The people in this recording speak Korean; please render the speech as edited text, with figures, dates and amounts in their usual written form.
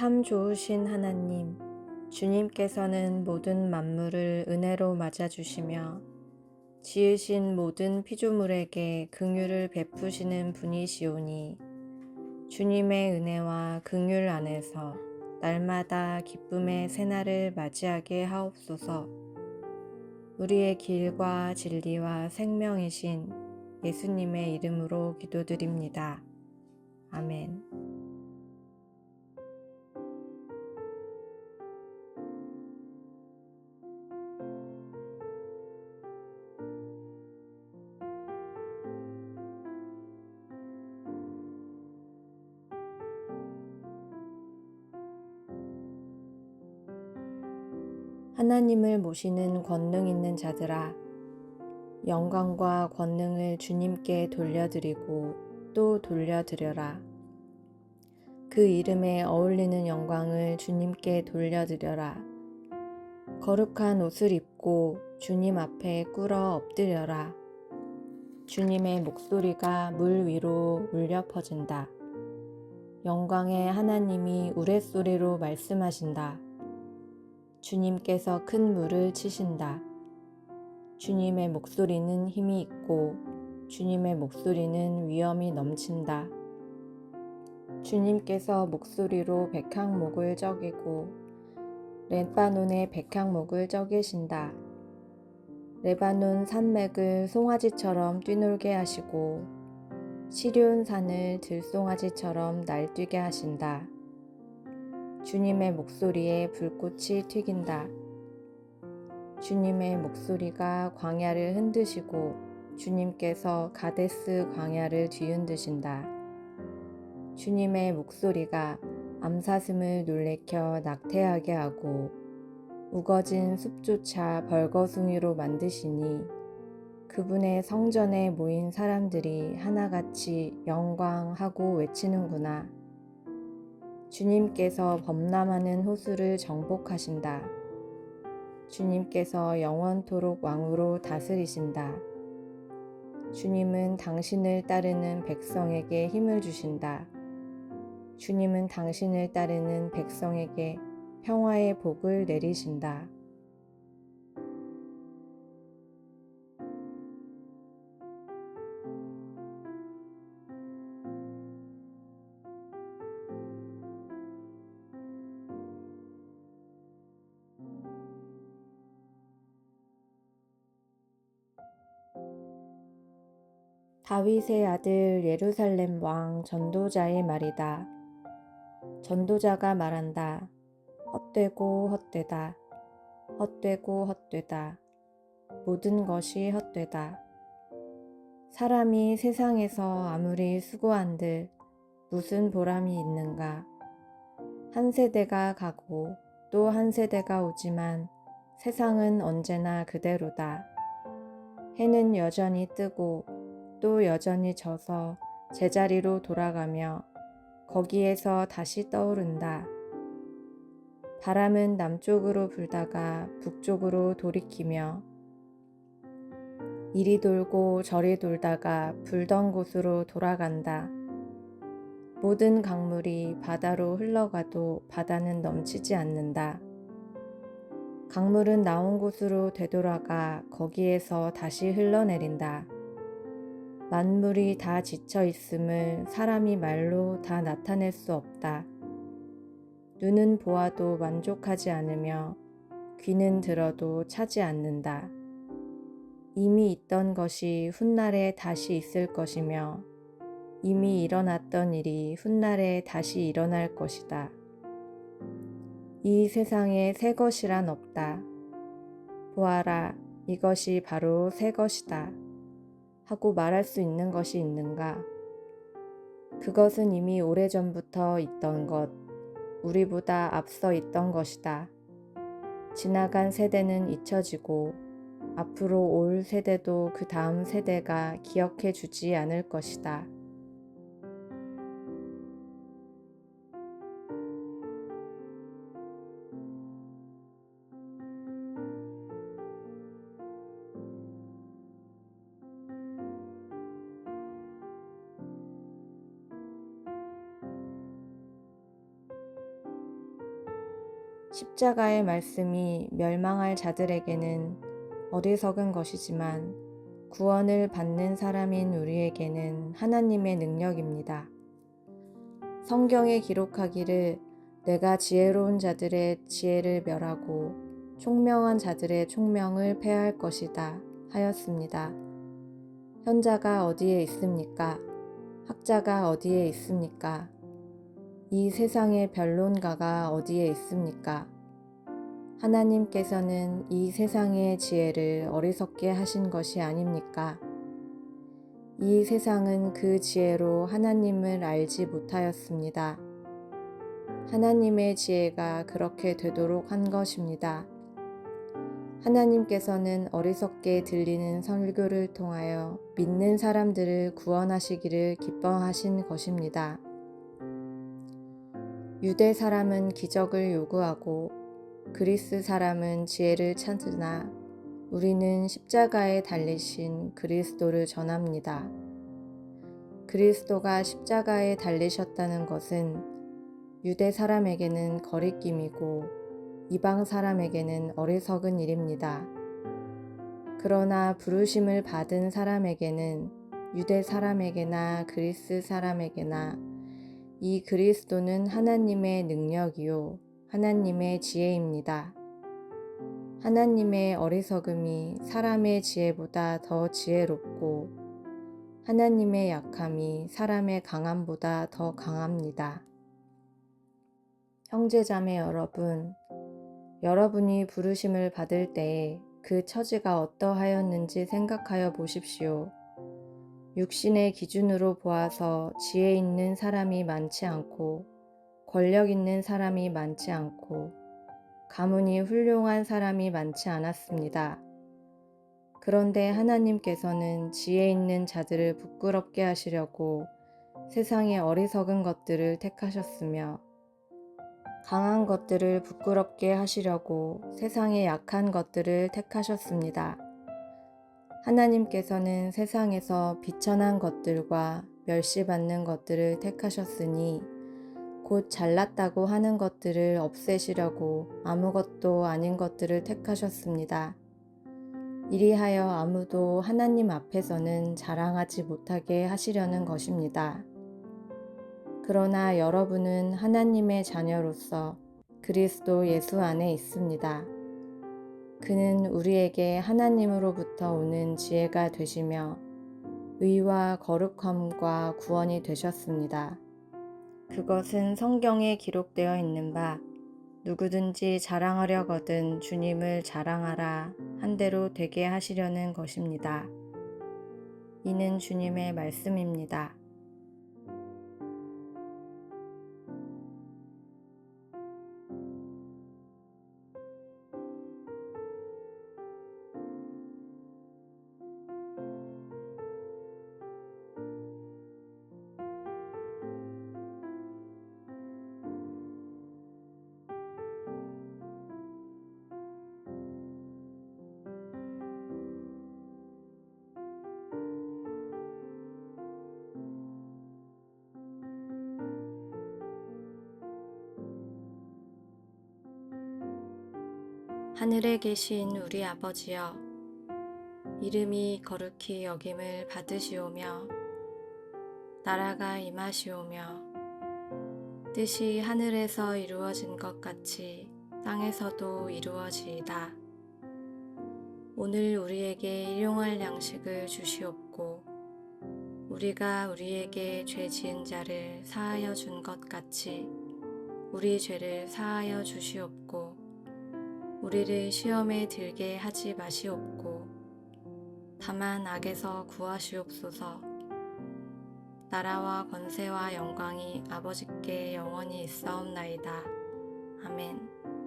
참 좋으신 하나님, 주님께서는 모든 만물을 은혜로 맞아주시며 지으신 모든 피조물에게 긍휼을 베푸시는 분이시오니 주님의 은혜와 긍휼 안에서 날마다 기쁨의 새날을 맞이하게 하옵소서. 우리의 길과 진리와 생명이신 예수님의 이름으로 기도드립니다. 아멘. 하나님을 모시는 권능 있는 자들아, 영광과 권능을 주님께 돌려드리고 또 돌려드려라. 그 이름에 어울리는 영광을 주님께 돌려드려라. 거룩한 옷을 입고 주님 앞에 꿇어 엎드려라. 주님의 목소리가 물 위로 울려 퍼진다. 영광의 하나님이 우레소리로 말씀하신다. 주님께서 큰 물을 치신다. 주님의 목소리는 힘이 있고 주님의 목소리는 위엄이 넘친다. 주님께서 목소리로 백향목을 쪼개고 레바논의 백향목을 쪼개신다. 레바논 산맥을 송아지처럼 뛰놀게 하시고 시럝 산을 들송아지처럼 날뛰게 하신다. 주님의 목소리에 불꽃이 튀긴다. 주님의 목소리가 광야를 흔드시고 주님께서 가데스 광야를 뒤흔드신다. 주님의 목소리가 암사슴을 놀래켜 낙태하게 하고 우거진 숲조차 벌거숭이로 만드시니 그분의 성전에 모인 사람들이 하나같이 영광하고 외치는구나. 주님께서 범람하는 호수를 정복하신다. 주님께서 영원토록 왕으로 다스리신다. 주님은 당신을 따르는 백성에게 힘을 주신다. 주님은 당신을 따르는 백성에게 평화의 복을 내리신다. 다윗의 아들 예루살렘 왕 전도자의 말이다. 전도자가 말한다. 헛되고 헛되다. 헛되고 헛되다. 모든 것이 헛되다. 사람이 세상에서 아무리 수고한들 무슨 보람이 있는가. 한 세대가 가고 또 한 세대가 오지만 세상은 언제나 그대로다. 해는 여전히 뜨고 또 여전히 져서 제자리로 돌아가며 거기에서 다시 떠오른다. 바람은 남쪽으로 불다가 북쪽으로 돌이키며 이리 돌고 저리 돌다가 불던 곳으로 돌아간다. 모든 강물이 바다로 흘러가도 바다는 넘치지 않는다. 강물은 나온 곳으로 되돌아가 거기에서 다시 흘러내린다. 만물이 다 지쳐 있음을 사람이 말로 다 나타낼 수 없다. 눈은 보아도 만족하지 않으며 귀는 들어도 차지 않는다. 이미 있던 것이 훗날에 다시 있을 것이며 이미 일어났던 일이 훗날에 다시 일어날 것이다. 이 세상에 새 것이란 없다. 보아라, 이것이 바로 새 것이다. 하고 말할 수 있는 것이 있는가? 그것은 이미 오래전부터 있던 것, 우리보다 앞서 있던 것이다. 지나간 세대는 잊혀지고 앞으로 올 세대도 그 다음 세대가 기억해 주지 않을 것이다. 십자가의 말씀이 멸망할 자들에게는 어리석은 것이지만 구원을 받는 사람인 우리에게는 하나님의 능력입니다. 성경에 기록하기를 내가 지혜로운 자들의 지혜를 멸하고 총명한 자들의 총명을 패할 것이다 하였습니다. 현자가 어디에 있습니까? 학자가 어디에 있습니까? 이 세상의 변론가가 어디에 있습니까? 하나님께서는 이 세상의 지혜를 어리석게 하신 것이 아닙니까? 이 세상은 그 지혜로 하나님을 알지 못하였습니다. 하나님의 지혜가 그렇게 되도록 한 것입니다. 하나님께서는 어리석게 들리는 설교를 통하여 믿는 사람들을 구원하시기를 기뻐하신 것입니다. 유대 사람은 기적을 요구하고 그리스 사람은 지혜를 찾으나 우리는 십자가에 달리신 그리스도를 전합니다. 그리스도가 십자가에 달리셨다는 것은 유대 사람에게는 거리낌이고 이방 사람에게는 어리석은 일입니다. 그러나 부르심을 받은 사람에게는 유대 사람에게나 그리스 사람에게나 이 그리스도는 하나님의 능력이요 하나님의 지혜입니다. 하나님의 어리석음이 사람의 지혜보다 더 지혜롭고 하나님의 약함이 사람의 강함보다 더 강합니다. 형제자매 여러분, 여러분이 부르심을 받을 때에 그 처지가 어떠하였는지 생각하여 보십시오. 육신의 기준으로 보아서 지혜 있는 사람이 많지 않고 권력 있는 사람이 많지 않고 가문이 훌륭한 사람이 많지 않았습니다. 그런데 하나님께서는 지혜 있는 자들을 부끄럽게 하시려고 세상의 어리석은 것들을 택하셨으며 강한 것들을 부끄럽게 하시려고 세상의 약한 것들을 택하셨습니다. 하나님께서는 세상에서 비천한 것들과 멸시받는 것들을 택하셨으니 곧 잘났다고 하는 것들을 없애시려고 아무것도 아닌 것들을 택하셨습니다. 이리하여 아무도 하나님 앞에서는 자랑하지 못하게 하시려는 것입니다. 그러나 여러분은 하나님의 자녀로서 그리스도 예수 안에 있습니다. 그는 우리에게 하나님으로부터 오는 지혜가 되시며 의와 거룩함과 구원이 되셨습니다. 그것은 성경에 기록되어 있는 바 누구든지 자랑하려거든 주님을 자랑하라 한 대로 되게 하시려는 것입니다. 이는 주님의 말씀입니다. 하늘에 계신 우리 아버지여, 이름이 거룩히 여김을 받으시오며 나라가 임하시오며 뜻이 하늘에서 이루어진 것 같이 땅에서도 이루어지이다. 오늘 우리에게 일용할 양식을 주시옵고 우리가 우리에게 죄 지은 자를 사하여 준 것 같이 우리 죄를 사하여 주시옵고 우리를 시험에 들게 하지 마시옵고 다만 악에서 구하시옵소서. 나라와 권세와 영광이 아버지께 영원히 있사옵나이다. 아멘.